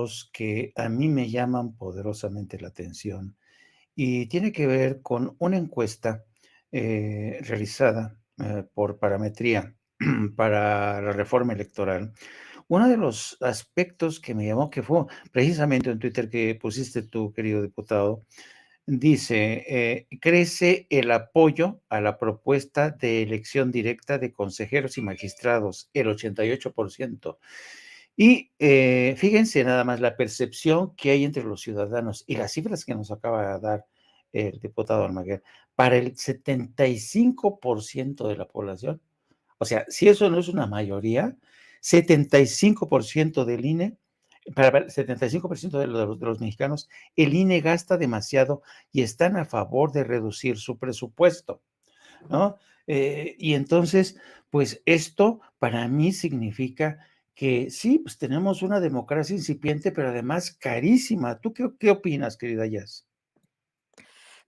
dos que a mí me llaman poderosamente la atención y tiene que ver con una encuesta realizada por Parametría para la reforma electoral. Uno de los aspectos que me llamó, que fue precisamente en Twitter que pusiste tú, querido diputado, dice, crece el apoyo a la propuesta de elección directa de consejeros y magistrados, el 88%. Y fíjense nada más la percepción que hay entre los ciudadanos y las cifras que nos acaba de dar el diputado Almaguer. Para el 75% de la población, o sea, si eso no es una mayoría, 75% del INE, para el 75% de los mexicanos, el INE gasta demasiado y están a favor de reducir su presupuesto, ¿no? Y entonces, pues esto para mí significa que sí, pues tenemos una democracia incipiente, pero además carísima. ¿Tú qué opinas, querida Jazz?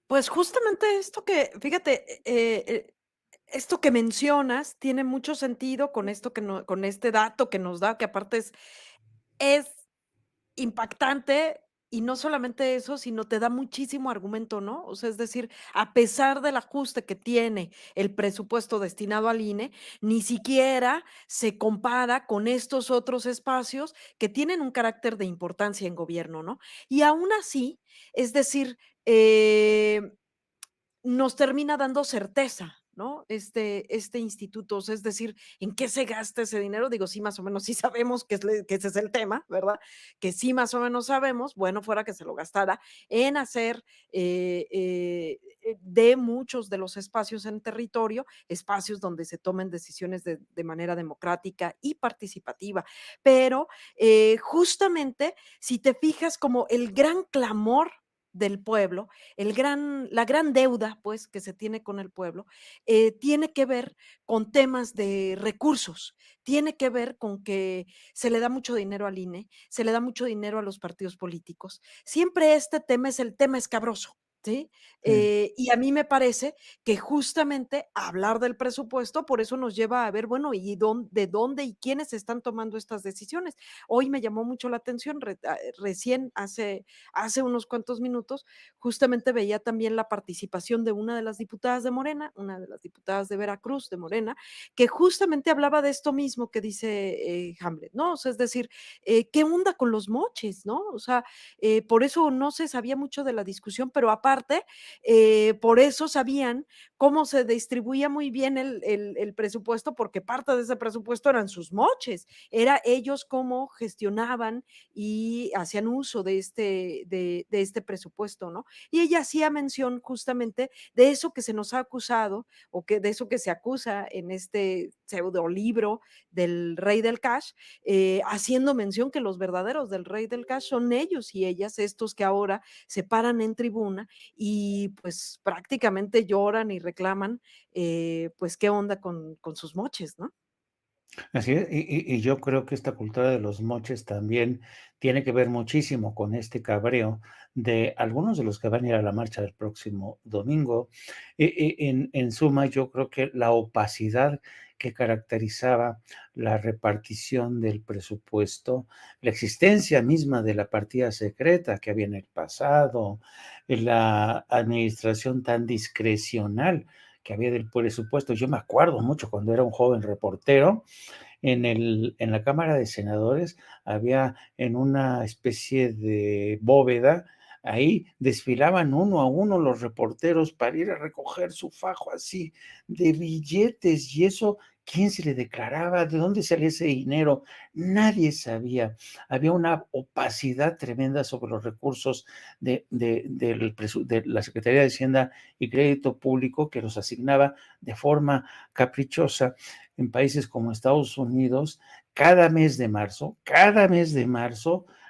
Pues, justamente esto que fíjate, esto que mencionas tiene mucho sentido con esto que no con este dato que nos da, que aparte es impactante, y no solamente eso, sino te da muchísimo argumento, ¿no? O sea, es decir, a pesar del ajuste que tiene el presupuesto destinado al INE, ni siquiera se compara con estos otros espacios que tienen un carácter de importancia en gobierno, ¿no? Y aún así, es decir, nos termina dando certeza, ¿no? Este instituto, o sea, es decir, ¿en qué se gasta ese dinero? Digo, sí, más o menos sí sabemos que ese es el tema, ¿verdad? Que sí, más o menos sabemos, bueno, fuera que se lo gastara en hacer, de muchos de los espacios en territorio, espacios donde se tomen decisiones de manera democrática y participativa. Pero, justamente, si te fijas como el gran clamor del pueblo, la gran deuda, pues, que se tiene con el pueblo, tiene que ver con temas de recursos, tiene que ver con que se le da mucho dinero al INE, se le da mucho dinero a los partidos políticos. Siempre este tema es el tema escabroso, ¿sí? Sí. Y a mí me parece que justamente hablar del presupuesto, por eso nos lleva a ver, bueno, ¿y de dónde y quiénes están tomando estas decisiones? Hoy me llamó mucho la atención, recién hace unos cuantos minutos, justamente veía también la participación de una de las diputadas de Morena, una de las diputadas de Veracruz, de Morena, que justamente hablaba de esto mismo que dice Hamlet, ¿no? O sea, es decir, ¿qué onda con los moches, no? O sea, por eso no se sabía mucho de la discusión, pero aparte, por eso sabían cómo se distribuía muy bien el presupuesto, porque parte de ese presupuesto eran sus moches, era ellos cómo gestionaban y hacían uso de este presupuesto, ¿no? Y ella hacía mención justamente de eso que se nos ha acusado o que de eso que se acusa en este pseudolibro del rey del cash, haciendo mención que los verdaderos del rey del cash son ellos y ellas, estos que ahora se paran en tribuna y pues prácticamente lloran y reclaman, pues qué onda con sus moches, ¿no? Así es, y yo creo que esta cultura de los moches también tiene que ver muchísimo con este cabreo de algunos de los que van a ir a la marcha del próximo domingo. En suma, yo creo que la opacidad que caracterizaba la repartición del presupuesto, la existencia misma de la partida secreta que había en el pasado, la administración tan discrecional que había del presupuesto. Yo me acuerdo mucho cuando era un joven reportero, en la Cámara de Senadores había en una especie de bóveda, ahí desfilaban uno a uno los reporteros para ir a recoger su fajo así de billetes, y eso, ¿quién se le declaraba? ¿De dónde salía ese dinero? Nadie sabía. Había una opacidad tremenda sobre los recursos de la Secretaría de Hacienda y Crédito Público, que los asignaba de forma caprichosa. En países como Estados Unidos, cada mes de marzo,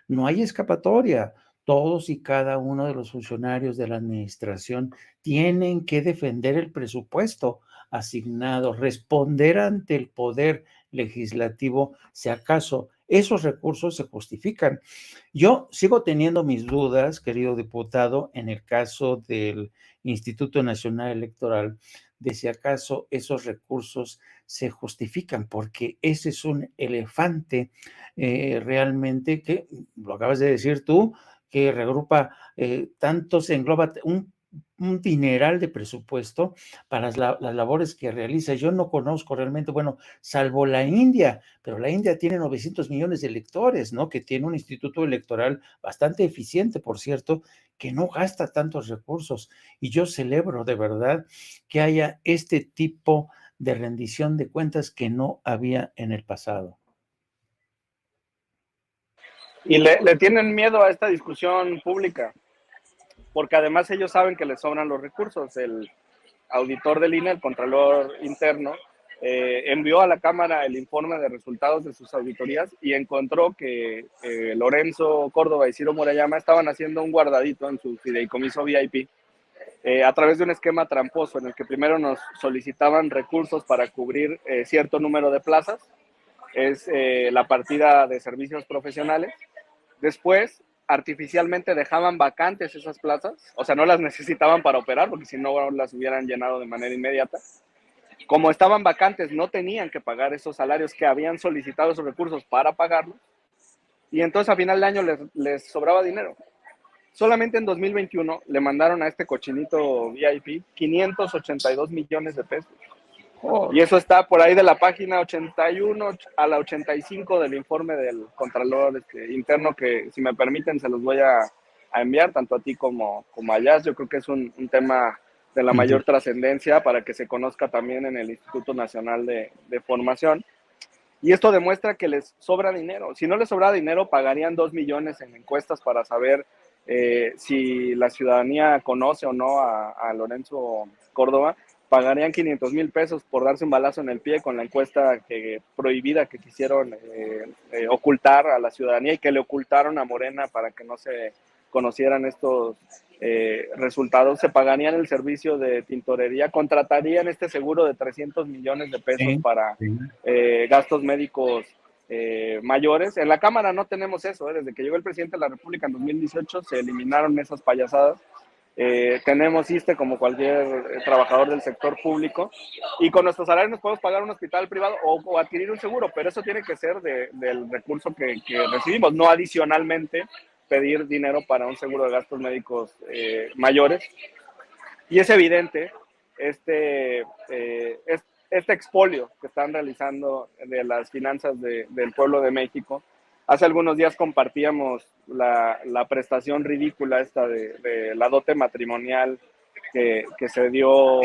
no hay escapatoria. Todos y cada uno de los funcionarios de la administración tienen que defender el presupuesto asignado, responder ante el poder legislativo si acaso esos recursos se justifican. Yo sigo teniendo mis dudas, querido diputado, en el caso del Instituto Nacional Electoral, de si acaso esos recursos se justifican, porque ese es un elefante realmente que, lo acabas de decir tú, que regrupa tantos, engloba un dineral de presupuesto para las labores que realiza. Yo no conozco realmente, bueno, salvo la India, pero la India tiene 900 millones de electores, ¿no? Que tiene un instituto electoral bastante eficiente, por cierto, que no gasta tantos recursos. Y yo celebro de verdad que haya este tipo de rendición de cuentas que no había en el pasado. Y le tienen miedo a esta discusión pública, porque además ellos saben que les sobran los recursos. El auditor del INE, el Contralor Interno, envió a la Cámara el informe de resultados de sus auditorías y encontró que Lorenzo Córdoba y Ciro Murayama estaban haciendo un guardadito en su fideicomiso VIP a través de un esquema tramposo en el que primero nos solicitaban recursos para cubrir cierto número de plazas, es la partida de servicios profesionales. Después, artificialmente dejaban vacantes esas plazas, o sea, no las necesitaban para operar, porque si no las hubieran llenado de manera inmediata. Como estaban vacantes, no tenían que pagar esos salarios que habían solicitado esos recursos para pagarlos, y entonces a final de año les sobraba dinero. Solamente en 2021 le mandaron a este cochinito VIP 582 millones de pesos. Y eso está por ahí de la página 81 a la 85 del informe del Contralor Interno, que si me permiten se los voy a enviar tanto a ti como a Jazz. Yo creo que es un tema de la mayor trascendencia para que se conozca también en el Instituto Nacional de Formación. Y esto demuestra que les sobra dinero. Si no les sobra dinero, pagarían 2 millones en encuestas para saber si la ciudadanía conoce o no a Lorenzo Córdoba. Pagarían 500,000 pesos por darse un balazo en el pie con la encuesta prohibida que quisieron ocultar a la ciudadanía y que le ocultaron a Morena para que no se conocieran estos resultados. Se pagarían el servicio de tintorería, contratarían este seguro de 300 millones de pesos para gastos médicos mayores. En la Cámara no tenemos eso, desde que llegó el presidente de la República en 2018 se eliminaron esas payasadas. Tenemos ISSSTE como cualquier trabajador del sector público y con nuestros salarios nos podemos pagar un hospital privado o adquirir un seguro, pero eso tiene que ser del recurso que recibimos, no adicionalmente pedir dinero para un seguro de gastos médicos mayores. Y es evidente este expolio que están realizando de las finanzas del pueblo de México. Hace algunos días compartíamos la prestación ridícula esta de la dote matrimonial que se dio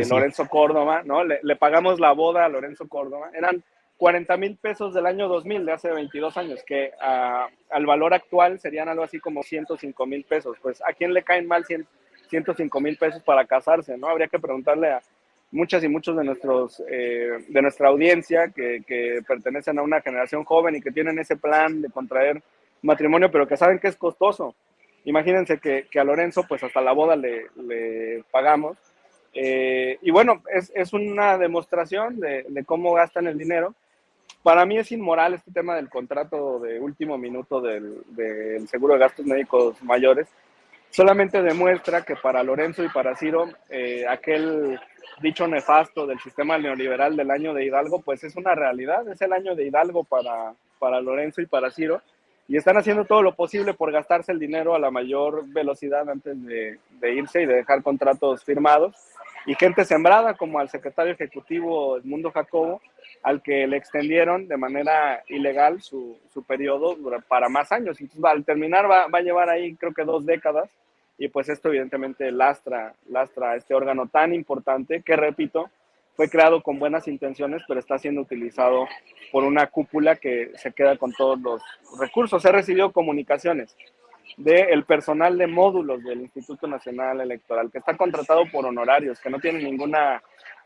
Lorenzo Córdoba, ¿no? Le pagamos la boda a Lorenzo Córdoba. Eran 40,000 pesos del año 2000, de hace 22 años, que al valor actual serían algo así como 105,000 pesos. Pues, ¿a quién le caen mal 105,000 pesos para casarse, ¿no? Habría que preguntarle a muchas y muchos de nuestra audiencia que pertenecen a una generación joven y que tienen ese plan de contraer matrimonio, pero que saben que es costoso. Imagínense que a Lorenzo, pues hasta la boda le pagamos. Y bueno, es una demostración de cómo gastan el dinero. Para mí es inmoral este tema del contrato de último minuto del seguro de gastos médicos mayores. Solamente demuestra que para Lorenzo y para Ciro, aquel dicho nefasto del sistema neoliberal del año de Hidalgo, pues es una realidad, es el año de Hidalgo para Lorenzo y para Ciro, y están haciendo todo lo posible por gastarse el dinero a la mayor velocidad antes de irse y de dejar contratos firmados, y gente sembrada como al secretario ejecutivo Edmundo Jacobo, al que le extendieron de manera ilegal su periodo para más años. Entonces, al terminar va a llevar ahí creo que 2 décadas, y pues esto evidentemente lastra este órgano tan importante que, repito, fue creado con buenas intenciones, pero está siendo utilizado por una cúpula que se queda con todos los recursos. He recibido comunicaciones del personal de módulos del Instituto Nacional Electoral, que está contratado por honorarios, que no tienen ninguna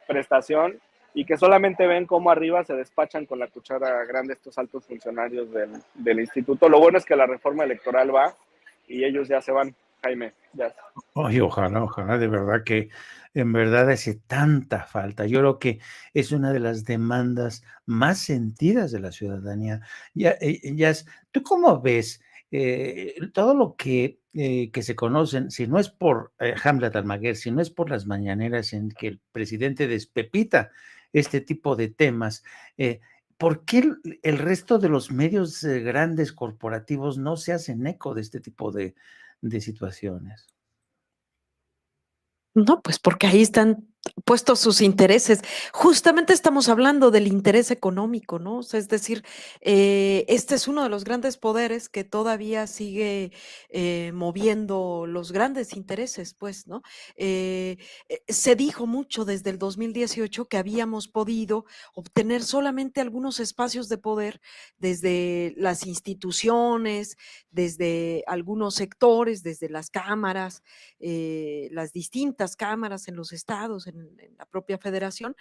prestación y que solamente ven cómo arriba se despachan con la cuchara grande estos altos funcionarios del instituto. Lo bueno es que la reforma electoral va y ellos ya se van, Jaime. Ya. Oye, ojalá, de verdad que en verdad hace tanta falta. Yo creo que es una de las demandas más sentidas de la ciudadanía. Ya, ¿tú cómo ves todo lo que se conocen, si no es por Hamlet Almaguer, si no es por las mañaneras en que el presidente despepita este tipo de temas, ¿por qué el resto de los medios grandes corporativos no se hacen eco de este tipo de situaciones? No, pues porque ahí están puestos sus intereses. Justamente estamos hablando del interés económico, ¿no? O sea, es decir, este es uno de los grandes poderes que todavía sigue moviendo los grandes intereses, pues, ¿no? Eh, Se dijo mucho desde el 2018 que habíamos podido obtener solamente algunos espacios de poder desde las instituciones, desde algunos sectores, desde las cámaras, las distintas cámaras en los estados, en la propia federación,